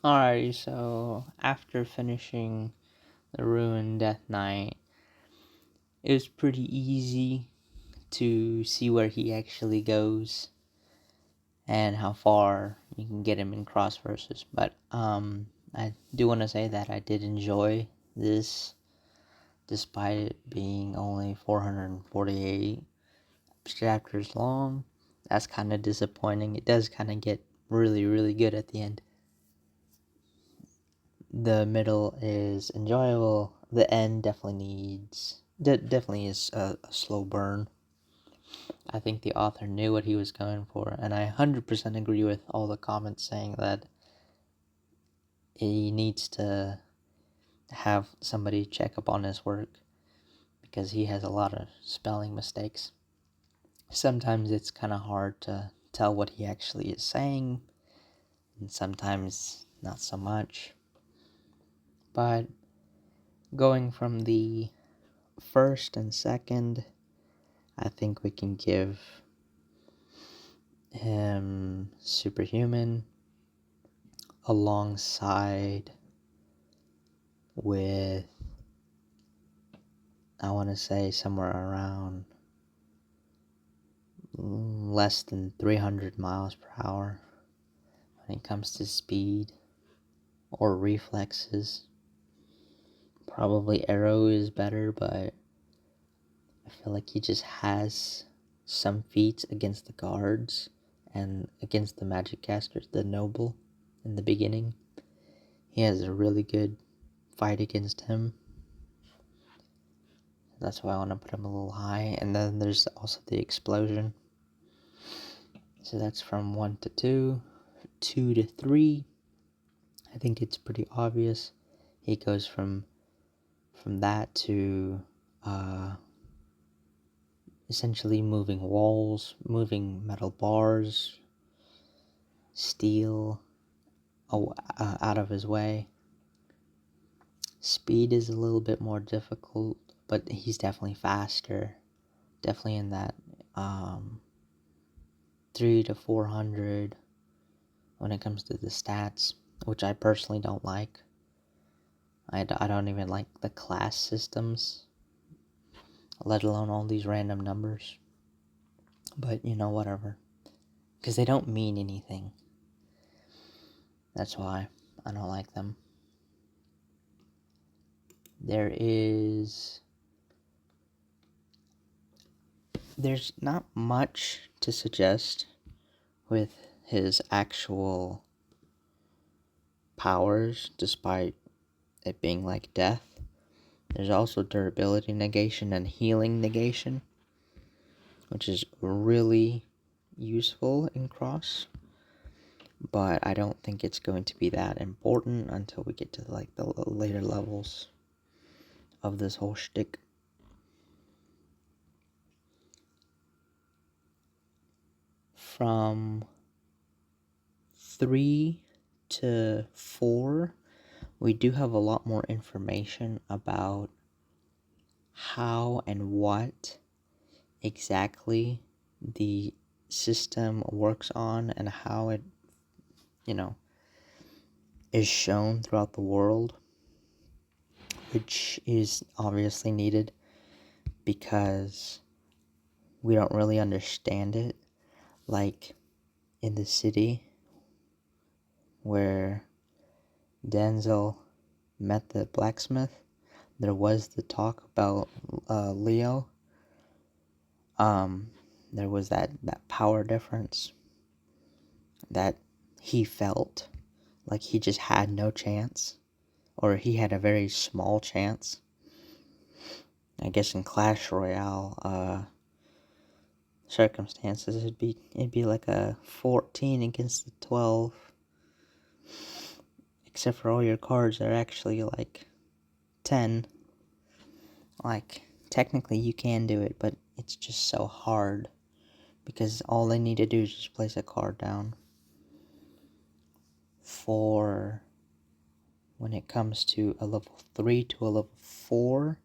Alrighty, so after finishing the Ruined Death Knight, it was pretty easy to see where he actually goes and how far you can get him in cross versus. But I do want to say that I did enjoy this, despite it being only 448 chapters long. That's kind of disappointing. It does kind of get really, really good at the end. The middle is enjoyable. The end definitely is a slow burn. I think the author knew what he was going for, and I 100% agree with all the comments saying that he needs to have somebody check up on his work because he has a lot of spelling mistakes. Sometimes it's kind of hard to tell what he actually is saying, and sometimes not so much. But going from the first and second, I think we can give him Superhuman alongside with, I want to say, somewhere around less than 300 miles per hour when it comes to speed or reflexes. Probably Arrow is better, but I feel like he just has some feats against the guards and against the magic casters, the noble, in the beginning. He has a really good fight against him. That's why I want to put him a little high. And then there's also the explosion. So that's from 1 to 2, 2 to 3. I think it's pretty obvious. He goes from that to essentially moving walls, moving metal bars, steel out of his way. Speed is a little bit more difficult, but he's definitely faster. Definitely in that 3 to 400 when it comes to the stats, which I personally don't like. I don't even like the class systems, let alone all these random numbers. But, whatever. Because they don't mean anything. That's why I don't like them. There's not much to suggest with his actual powers, despite it being like death. There's also durability negation and healing negation, which is really useful in Cross. But I don't think it's going to be that important until we get to the later levels of this whole shtick. From 3 to 4, we do have a lot more information about how and what exactly the system works on and how it, is shown throughout the world, which is obviously needed because we don't really understand it. Like in the city where Denzel met the blacksmith, there was the talk about Leo. There was that power difference that he felt like he just had no chance, or he had a very small chance. I guess in Clash Royale circumstances, it'd be like a 14 against the 12, except for all your cards are actually like 10. Like, technically you can do it, but it's just so hard because all they need to do is just place a card down. For when it comes to a level 3 to a level 4,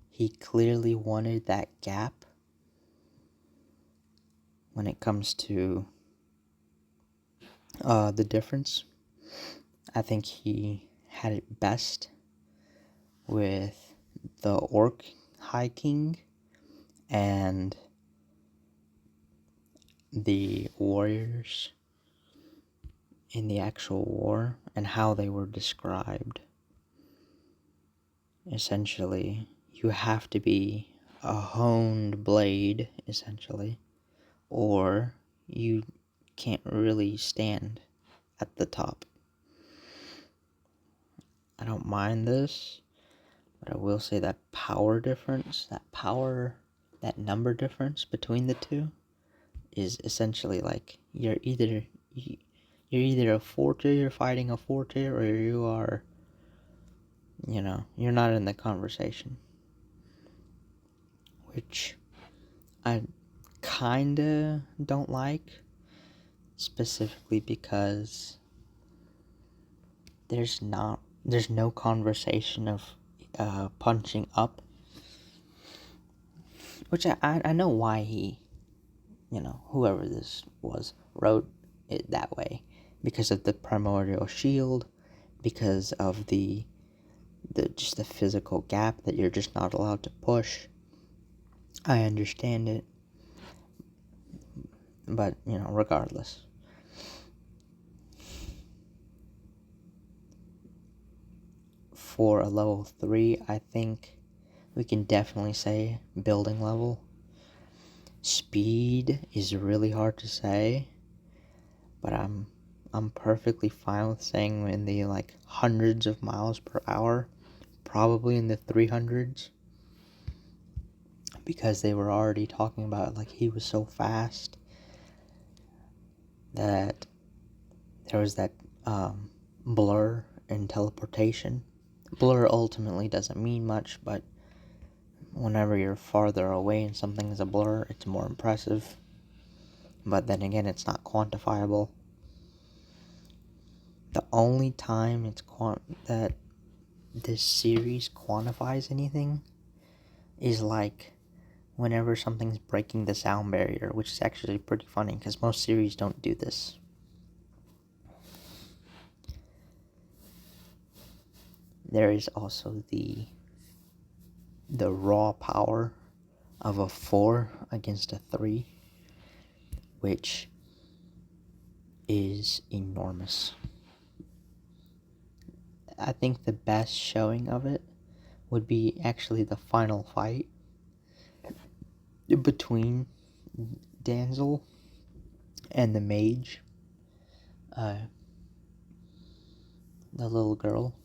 he clearly wanted that gap when it comes to the difference. I think he had it best with the Orc High King and the warriors in the actual war and how they were described. Essentially, you have to be a honed blade, essentially, or you can't really stand at the top. I don't mind this, but I will say that that number difference between the two is essentially like you're either a 4-tier, you're fighting a 4-tier, or you are, you're not in the conversation. Which I kinda don't like, specifically because there's no conversation of punching up, which I know why he, whoever this was, wrote it that way, because of the primordial shield, because of the just the physical gap that you're just not allowed to push. I understand it, but regardless. For a level 3, I think we can definitely say building level. Speed is really hard to say, but I'm perfectly fine with saying in the hundreds of miles per hour, probably in the 300s, because they were already talking about he was so fast that there was that blur and teleportation. Blur ultimately doesn't mean much, but whenever you're farther away and something is a blur, it's more impressive. But then again, it's not quantifiable. The only time that this series quantifies anything is whenever something's breaking the sound barrier, which is actually pretty funny because most series don't do this. There is also the raw power of a 4 against a 3, which is enormous. I think the best showing of it would be actually the final fight between Danzel and the mage, the little girl.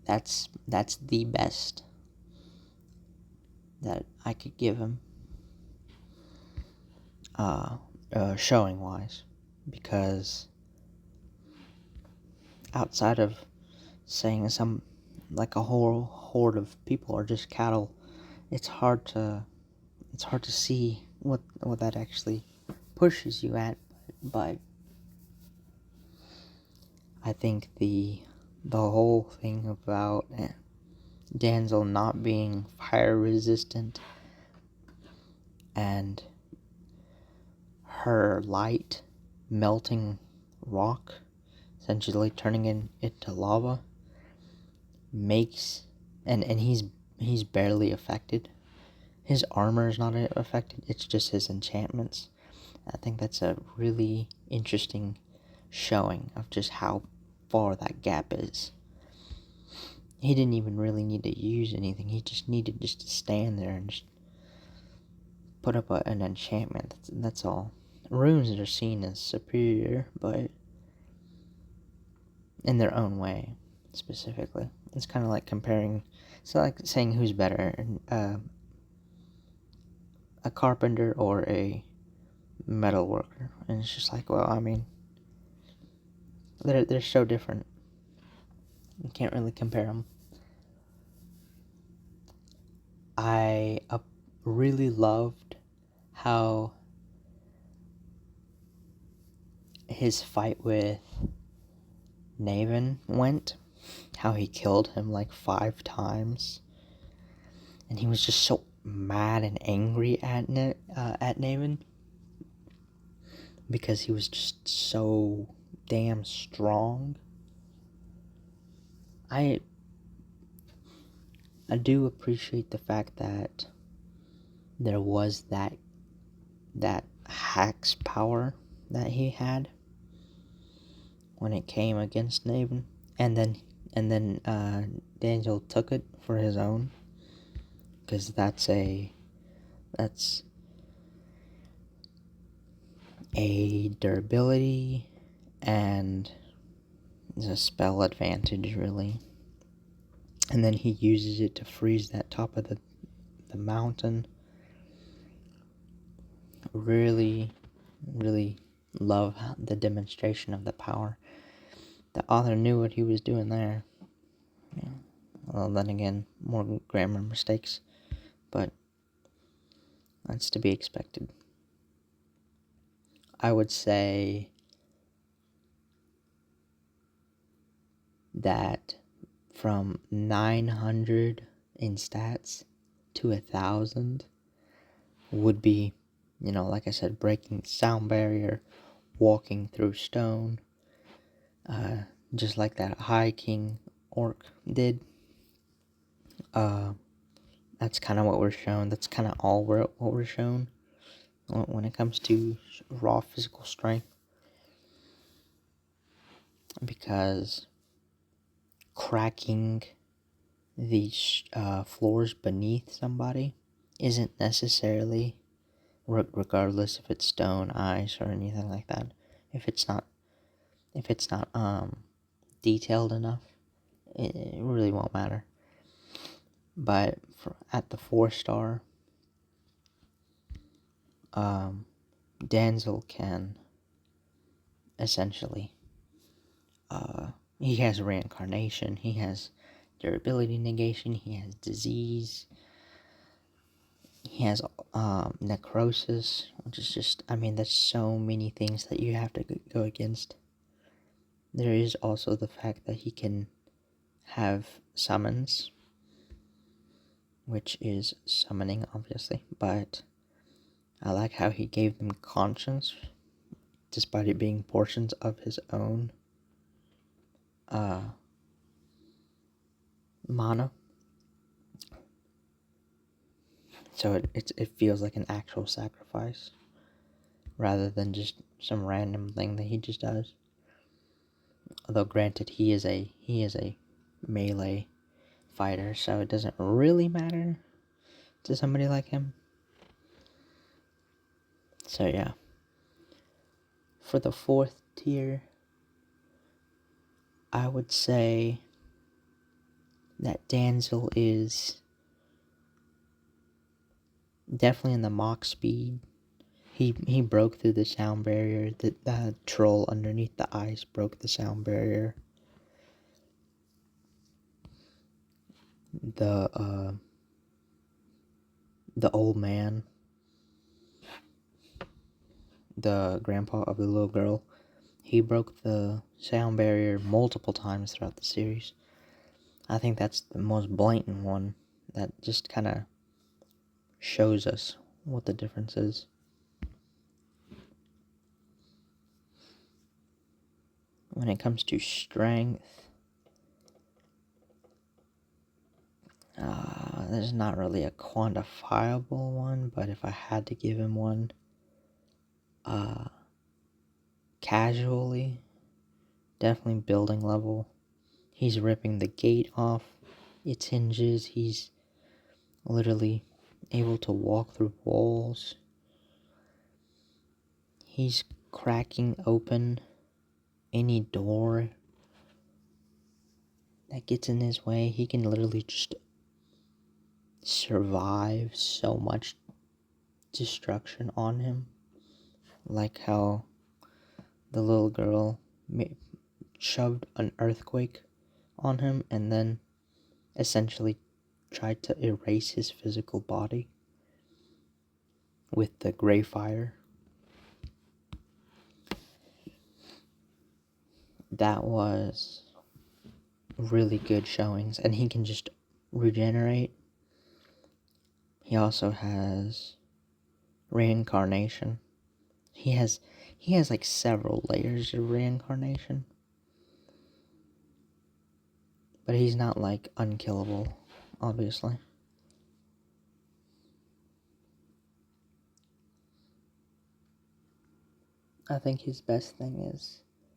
That's the best that I could give him, showing wise, because outside of saying a whole horde of people are just cattle, it's hard to see what that actually pushes you at. But I think the whole thing about Danzel not being fire resistant and her light melting rock, essentially turning it into lava, makes and he's barely affected. His armor is not affected, it's just his enchantments. I think that's a really interesting showing of just how far that gap is. He didn't even really need to use anything, he just needed to stand there and just put up an enchantment. That's all. Runes are seen as superior, but in their own way, specifically. It's kind of like comparing, it's like saying who's better, a carpenter or a metal worker. And it's just well, I mean, they're so different. You can't really compare them. I really loved how his fight with Naven went. How he killed him 5 times. And he was just so mad and angry at Naven. because he was just so damn strong. I do appreciate the fact that there was that hack's power that he had when it came against Naven, and then Daniel took it for his own, because that's a durability and a spell advantage, really. And then he uses it to freeze that top of the mountain. Really, really love the demonstration of the power. The author knew what he was doing there. Yeah. Well, then again, more grammar mistakes, but that's to be expected. I would say that from 900 in stats to 1,000 would be, like I said, breaking sound barrier, walking through stone, just like that High King orc did. That's kind of what we're shown. That's kind of all what we're shown when it comes to raw physical strength, because cracking the floors beneath somebody isn't necessarily, regardless if it's stone, ice, or anything like that. If it's not detailed enough, it really won't matter. But at the 4-star, Danzel can essentially, he has reincarnation, he has durability negation, he has disease, he has necrosis, which is just, there's so many things that you have to go against. There is also the fact that he can have summons, which is summoning, obviously, but I like how he gave them conscience, despite it being portions of his own mana. So it feels like an actual sacrifice, rather than just some random thing that he just does. Although granted, he is a melee fighter, so it doesn't really matter to somebody like him. So yeah. For the 4th tier, I would say that Danzel is definitely in the Mach speed. He broke through the sound barrier. The troll underneath the ice broke the sound barrier. The old man, the grandpa of the little girl, he broke the sound barrier multiple times throughout the series. I think that's the most blatant one that just kind of shows us what the difference is. When it comes to strength, there's not really a quantifiable one, but if I had to give him one, casually, definitely building level. He's ripping the gate off its hinges. He's literally able to walk through walls. He's cracking open any door that gets in his way. He can literally just survive so much destruction on him. Like how the little girl shoved an earthquake on him and then essentially tried to erase his physical body with the gray fire. That was really good showings, and he can just regenerate. He also has reincarnation, He has like several layers of reincarnation. But he's not like unkillable, obviously. I think his best thing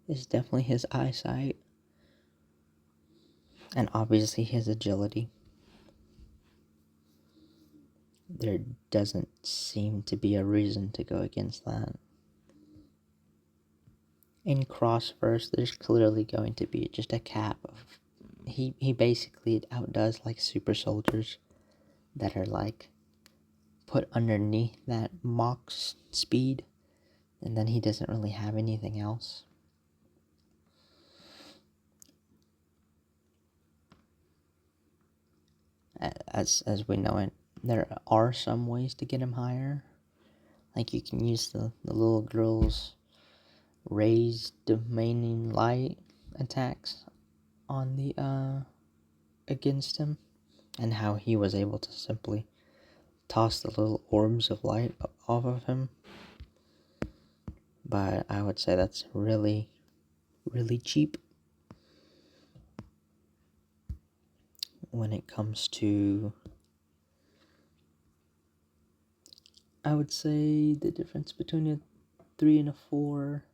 is definitely his eyesight and obviously his agility. There doesn't seem to be a reason to go against that. In Crossverse, there's clearly going to be just a cap of he basically outdoes like super soldiers that are like put underneath that Mach speed, and then he doesn't really have anything else. As we know it, there are some ways to get him higher. Like you can use the little girl's raised domaining light attacks on the against him, and how he was able to simply toss the little orbs of light off of him. But I would say that's really, really cheap when it comes to, I would say the difference between a 3 and a 4,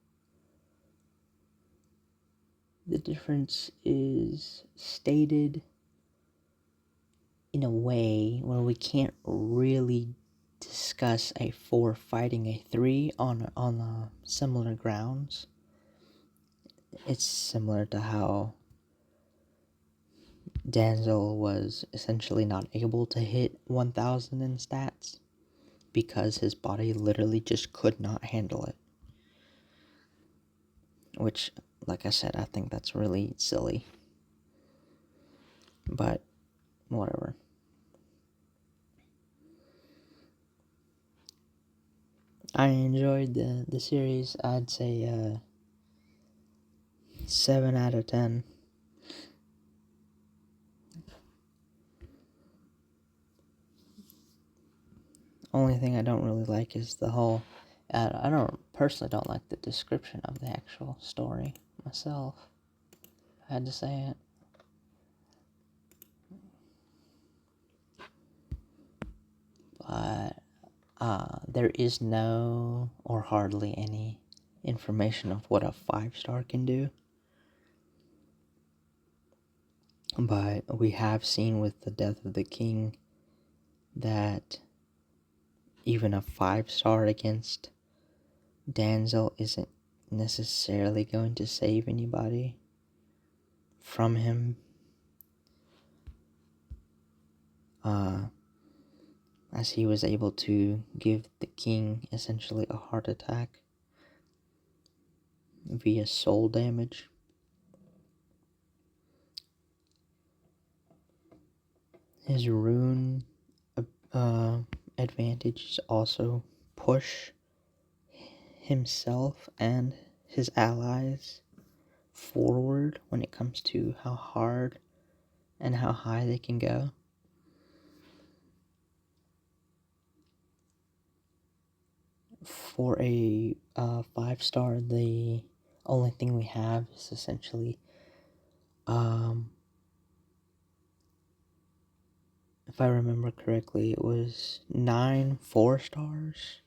the difference is stated in a way where we can't really discuss a 4 fighting a 3 on similar grounds. It's similar to how Danzel was essentially not able to hit 1000 in stats because his body literally just could not handle it. Which, like I said, I think that's really silly. But, whatever. I enjoyed the series. I'd say 7 out of 10. Only thing I don't really like is the whole. I don't like the description of the actual story myself. I had to say it. But there is no or hardly any information of what a 5-star can do. But we have seen with the death of the king that even a 5-star against Danzel isn't necessarily going to save anybody from him. As he was able to give the king essentially a heart attack via soul damage. His rune advantages also push himself and his allies forward when it comes to how hard and how high they can go. For a 5-star, the only thing we have is essentially, if I remember correctly, it was 9 4-stars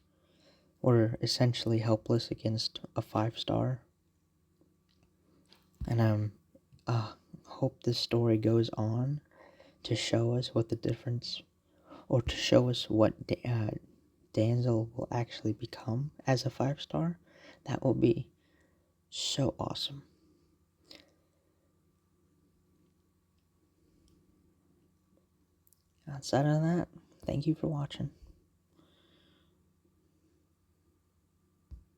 were essentially helpless against a 5-star. And hope this story goes on to show us what the difference, or to show us what Danzel will actually become as a 5-star. That will be so awesome. Outside of that, thank you for watching.